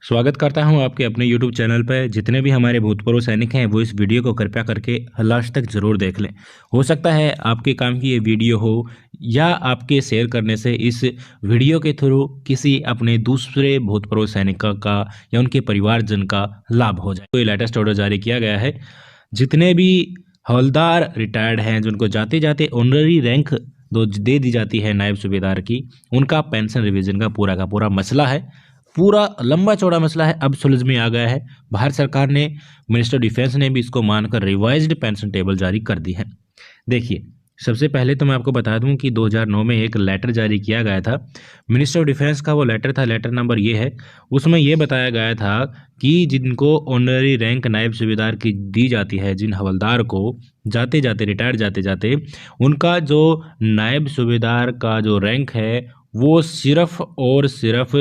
स्वागत करता हूं आपके अपने YouTube चैनल पर। जितने भी हमारे भूतपूर्व सैनिक हैं वो इस वीडियो को कृपया करके लास्ट तक ज़रूर देख लें। हो सकता है आपके काम की ये वीडियो हो या आपके शेयर करने से इस वीडियो के थ्रू किसी अपने दूसरे भूतपूर्व सैनिक का या उनके परिवारजन का लाभ हो जाए। तो ये लेटेस्ट ऑर्डर जारी किया गया है। जितने भी हवलदार रिटायर्ड हैं जिनको जाते जाते ऑनररी रैंक दे दी जाती है नायब सूबेदार की, उनका पेंशन रिवीजन का पूरा मसला है। पूरा लंबा चौड़ा मसला है, अब सुलझ में आ गया है। भारत सरकार ने, मिनिस्टर डिफेंस ने भी इसको मानकर रिवाइज्ड पेंशन टेबल जारी कर दी है। देखिए, सबसे पहले तो मैं आपको बता दूं कि 2009 में एक लेटर जारी किया गया था। मिनिस्टर ऑफ डिफेंस का वो लेटर था, लेटर नंबर ये है। उसमें ये बताया गया था कि जिनको ऑनररी रैंक नायब सूबेदार की दी जाती है, जिन हवलदार को जाते जाते रिटायर जाते जाते उनका जो नायब सूबेदार का जो रैंक है वो सिर्फ और सिर्फ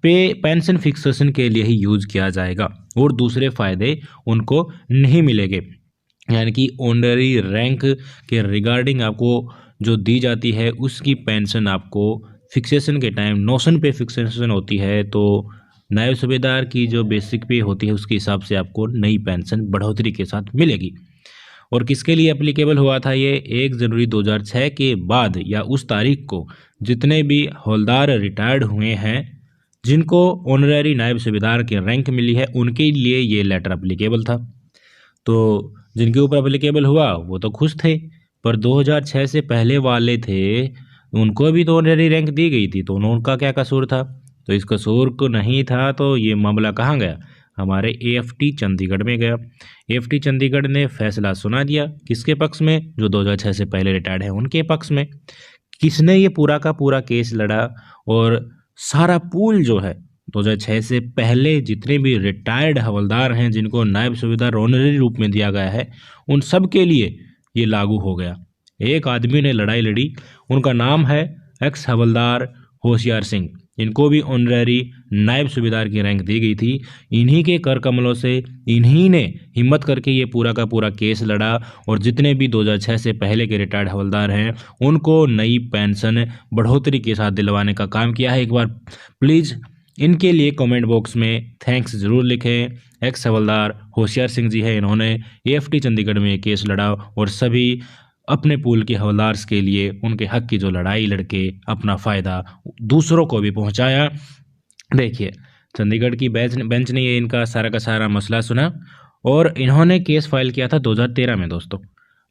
पेंशन फिक्सेशन के लिए ही यूज किया जाएगा और दूसरे फायदे उनको नहीं मिलेंगे। यानी कि ऑनररी रैंक के रिगार्डिंग आपको जो दी जाती है उसकी पेंशन आपको फिक्सेशन के टाइम नौशन पे फिक्सेशन होती है, तो नायब सूबेदार की जो बेसिक पे होती है उसके हिसाब से आपको नई पेंशन बढ़ोतरी के साथ मिलेगी। और किसके लिए एप्लीकेबल हुआ था ये? 1 जनवरी 2006 के बाद या उस तारीख को जितने भी हवलदार रिटायर्ड हुए हैं जिनको ऑनररी नायब सूबेदार की रैंक मिली है उनके लिए ये लेटर एप्लीकेबल था। तो जिनके ऊपर एप्लीकेबल हुआ वो तो खुश थे, पर 2006 से पहले वाले थे उनको भी तो ऑनररी रैंक दी गई थी, तो उनका क्या कसूर था? तो इस कसूर को नहीं था तो ये मामला कहाँ गया? हमारे एएफटी चंडीगढ़ में गया। एएफटी चंडीगढ़ ने फैसला सुना दिया। किसके पक्ष में? जो 2006 से पहले रिटायर्ड है उनके पक्ष में। किसने ये पूरा का पूरा केस लड़ा? और सारा पूल जो है 2006 से पहले जितने भी रिटायर्ड हवलदार हैं जिनको नायब सूबेदार ऑनररी रूप में दिया गया है उन सब के लिए ये लागू हो गया। एक आदमी ने लड़ाई लड़ी, उनका नाम है एक्स हवलदार होशियार सिंह। इनको भी ऑनररी नायब सूबेदार की रैंक दी गई थी। इन्हीं के कर कमलों से इन्हीं ने हिम्मत करके ये पूरा का पूरा केस लड़ा और जितने भी 2006 से पहले के रिटायर्ड हवलदार हैं उनको नई पेंशन बढ़ोतरी के साथ दिलवाने का काम किया है। एक बार प्लीज़ इनके लिए कमेंट बॉक्स में थैंक्स ज़रूर लिखें। एक्स हवलदार होशियार सिंह जी है, इन्होंने एएफटी चंडीगढ़ में केस लड़ा और सभी अपने पूल के हवलदार्स के लिए उनके हक की जो लड़ाई लड़के अपना फ़ायदा दूसरों को भी पहुंचाया। देखिए, चंडीगढ़ की बेंच ने ये इनका सारा का सारा मसला सुना और इन्होंने केस फाइल किया था 2013 में। दोस्तों,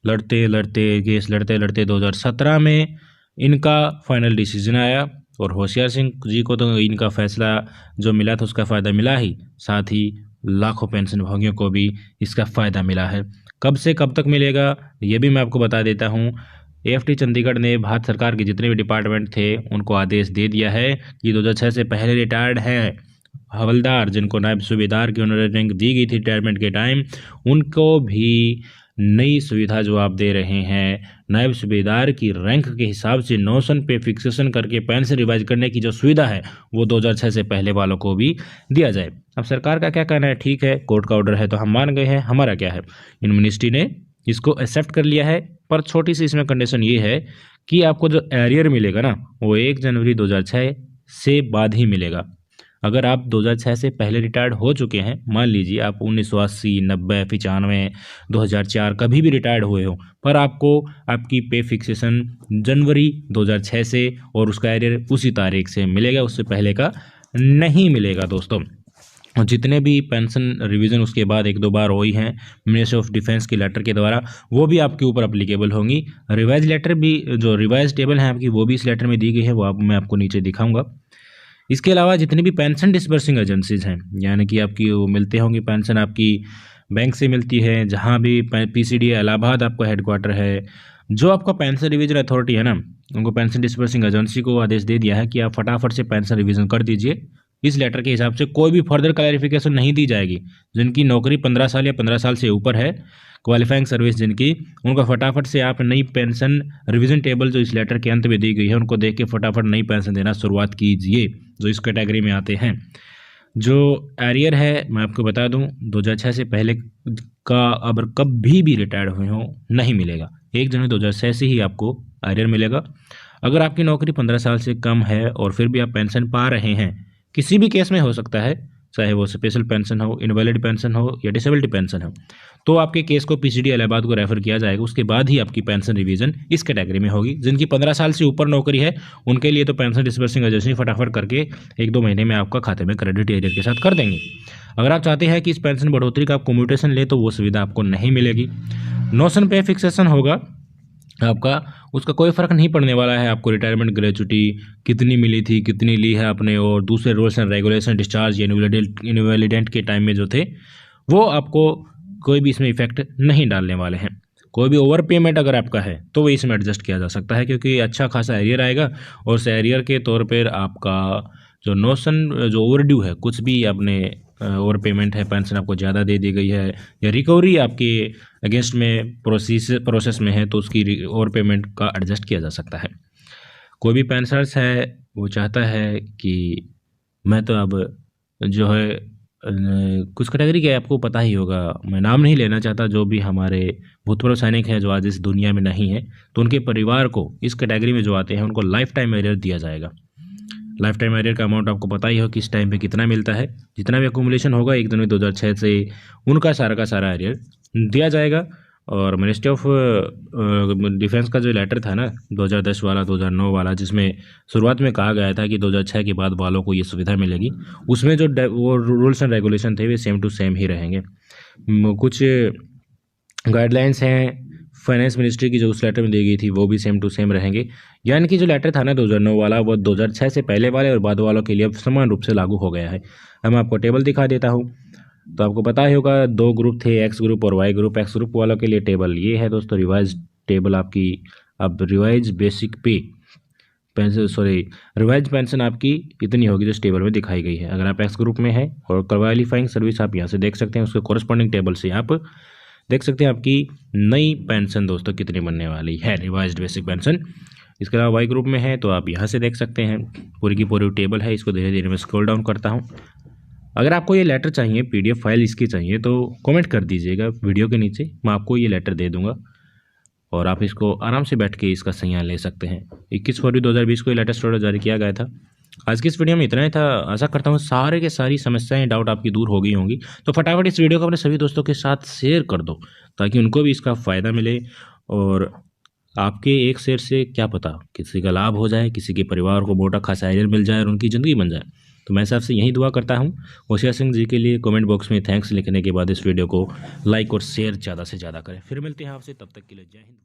लड़ते लड़ते केस लड़ते लड़ते 2017 में इनका फाइनल डिसीजन आया और होशियार सिंह जी को तो इनका फैसला जो मिला था उसका फ़ायदा मिला ही, साथ ही लाखों पेंशन भोगियों को भी इसका फ़ायदा मिला है। कब से कब तक मिलेगा ये भी मैं आपको बता देता हूँ। एएफटी चंडीगढ़ ने भारत सरकार के जितने भी डिपार्टमेंट थे उनको आदेश दे दिया है कि 2006 से पहले रिटायर्ड हैं हवलदार जिनको नायब सूबेदार की ऑनररी रैंक दी गई थी रिटायरमेंट के टाइम, उनको भी नई सुविधा जो आप दे रहे हैं नायब सूबेदार की रैंक के हिसाब से नौशन पे फिक्सेशन करके पेंशन रिवाइज करने की जो सुविधा है वो 2006 से पहले वालों को भी दिया जाए। अब सरकार का क्या कहना है? ठीक है, कोर्ट का ऑर्डर है तो हम मान गए हैं, हमारा क्या है? इन मिनिस्ट्री ने इसको एक्सेप्ट कर लिया है, पर छोटी सी इसमें कंडीशन ये है कि आपको जो एरियर मिलेगा ना वो 1 जनवरी 2006 से बाद ही मिलेगा। अगर आप 2006 से पहले रिटायर्ड हो चुके हैं, मान लीजिए आप 1980, 90, 95, 2004 कभी भी रिटायर्ड हुए हो, पर आपको आपकी पे फिक्सेशन जनवरी 2006 से और उसका एरियर उसी तारीख से मिलेगा, उससे पहले का नहीं मिलेगा। दोस्तों, और जितने भी पेंशन रिवीजन उसके बाद 1-2 बार हुई हैं मिनिस्ट्री ऑफ डिफेंस की लेटर के द्वारा वो भी आपके ऊपर अप्लीकेबल होंगी। रिवाइज लेटर भी, जो रिवाइज टेबल है आपकी, वो भी इस लेटर में दी गई है, वो मैं आपको नीचे दिखाऊंगा। इसके अलावा जितनी भी पेंशन डिसबर्सिंग एजेंसीज हैं, यानी कि आपकी वो मिलते होंगी पेंशन, आपकी बैंक से मिलती है, जहाँ भी पीसीडी इलाहाबाद आपका हेडक्वार्टर है, जो आपका पेंशन रिवीजन अथॉरिटी है ना, उनको पेंशन डिसबर्सिंग एजेंसी को आदेश दे दिया है कि आप फटाफट से पेंशन रिवीजन कर दीजिए। इस लेटर के हिसाब से कोई भी फर्दर क्लैरिफिकेशन नहीं दी जाएगी। जिनकी नौकरी 15 साल या 15 साल से ऊपर है, क्वालिफाइंग सर्विस जिनकी, उनका फटाफट से आप नई पेंशन रिवीजन टेबल जो इस लेटर के अंत में दी गई है उनको देख के फटाफट नई पेंशन देना शुरुआत कीजिए जो इस कैटेगरी में आते हैं। जो एरियर है मैं आपको बता दूं, 2006 से पहले का अब कभी भी रिटायर्ड हुए हो नहीं मिलेगा। 1 जनवरी 2006 से ही आपको एरियर मिलेगा। अगर आपकी नौकरी 15 साल से कम है और फिर भी आप पेंशन पा रहे हैं, किसी भी केस में हो सकता है, चाहे वो स्पेशल पेंशन हो, इनवैलिड पेंशन हो या डिसेबिलिटी पेंशन हो, तो आपके केस को पीसीडी इलाहाबाद को रेफर किया जाएगा। उसके बाद ही आपकी पेंशन रिवीजन इस कैटेगरी में होगी। जिनकी 15 साल से ऊपर नौकरी है उनके लिए तो पेंशन डिस्बर्सिंग एजेंसी फटाफट करके 1-2 महीने में आपका खाते में क्रेडिट एरियर के साथ कर देंगे। अगर आप चाहते हैं कि इस पेंशन बढ़ोतरी का आप कम्यूटेशन ले, तो वो सुविधा आपको नहीं मिलेगी। नोशन पे फिक्सेशन होगा आपका, उसका कोई फ़र्क नहीं पड़ने वाला है। आपको रिटायरमेंट ग्रेचुटी कितनी मिली थी, कितनी ली है आपने, और दूसरे रूल्स एंड रेगुलेशन, डिस्चार्ज या इनवैलिडेंट के टाइम में जो थे, वो आपको कोई भी इसमें इफेक्ट नहीं डालने वाले हैं। कोई भी ओवर पेमेंट अगर आपका है तो वो इसमें एडजस्ट किया जा सकता है, क्योंकि अच्छा खासा एरियर आएगा और उस एरियर के तौर पर आपका जो नोशन जो ओवरड्यू है, कुछ भी आपने ओवर पेमेंट है, पेंशन आपको ज़्यादा दे दी गई है या रिकवरी आपके अगेंस्ट में प्रोसेस में है, तो उसकी ओवर पेमेंट का एडजस्ट किया जा सकता है। कोई भी पेंशनर्स है वो चाहता है कि मैं तो अब जो है कुछ कैटेगरी के आपको पता ही होगा, मैं नाम नहीं लेना चाहता, जो भी हमारे भूतपूर्व सैनिक हैं जो आज इस दुनिया में नहीं है, तो उनके परिवार को इस कैटेगरी में जो आते हैं उनको लाइफ टाइम एरियर दिया जाएगा। लाइफ टाइम एरियर का अमाउंट आपको पता ही हो किस टाइम पे कितना मिलता है। जितना भी अकोमोलेशन होगा 1 जनवरी 2006 से उनका सारा का सारा एरियर दिया जाएगा। और मिनिस्ट्री ऑफ डिफेंस का जो लेटर था ना 2010 वाला, 2009 वाला, जिसमें शुरुआत में कहा गया था कि 2006 के बाद वालों को ये सुविधा मिलेगी, उसमें जो वो रूल्स एंड रेगुलेशन थे वे सेम टू सेम ही रहेंगे। कुछ गाइडलाइंस हैं फाइनेंस मिनिस्ट्री की जो उस लेटर में दी गई थी वो भी सेम टू सेम रहेंगे। यानी कि जो लेटर था ना 2009 वाला, वो 2006 से पहले वाले और बाद वालों के लिए अब समान रूप से लागू हो गया है। अब मैं आपको टेबल दिखा देता हूँ। तो आपको पता ही होगा 2 ग्रुप थे, एक्स ग्रुप और वाई ग्रुप। एक्स ग्रुप वालों के लिए टेबल ये है दोस्तों, रिवाइज टेबल आपकी। अब रिवाइज बेसिक पे पेंशन, सॉरी रिवाइज पेंशन आपकी इतनी होगी जो इस टेबल में दिखाई गई है। अगर आप एक्स ग्रुप में है और क्वालिफाइंग सर्विस आप यहाँ से देख सकते हैं, उसके कोरस्पॉन्डिंग टेबल से आप देख सकते हैं आपकी नई पेंशन दोस्तों कितनी बनने वाली है, रिवाइज्ड बेसिक पेंशन। इसके अलावा वाई ग्रुप में है तो आप यहाँ से देख सकते हैं, पूरी की पूरी टेबल है। इसको धीरे धीरे मैं स्क्रॉल डाउन करता हूँ। अगर आपको ये लेटर चाहिए, पीडीएफ फाइल इसकी चाहिए, तो कमेंट कर दीजिएगा वीडियो के नीचे, मैं आपको ये लेटर दे दूंगा और आप इसको आराम से बैठ के इसका संज्ञान ले सकते हैं। 21 फरवरी 2020 को ये लेटेस्ट ऑर्डर जारी किया गया था। आज की इस वीडियो में इतना ही था। आशा करता हूँ सारे के सारी समस्याएं, डाउट आपकी दूर हो गई होंगी। तो फटाफट इस वीडियो को अपने सभी दोस्तों के साथ शेयर कर दो ताकि उनको भी इसका फ़ायदा मिले, और आपके एक शेयर से क्या पता किसी का लाभ हो जाए, किसी के परिवार को मोटा खासा एरियर मिल जाए और उनकी ज़िंदगी बन जाए। तो मैं सबसे यही दुआ करता हूँ। होशियार सिंह जी के लिए कमेंट बॉक्स में थैंक्स लिखने के बाद इस वीडियो को लाइक और शेयर ज़्यादा से ज़्यादा करें। फिर मिलते हैं आपसे, तब तक के लिए जय हिंद।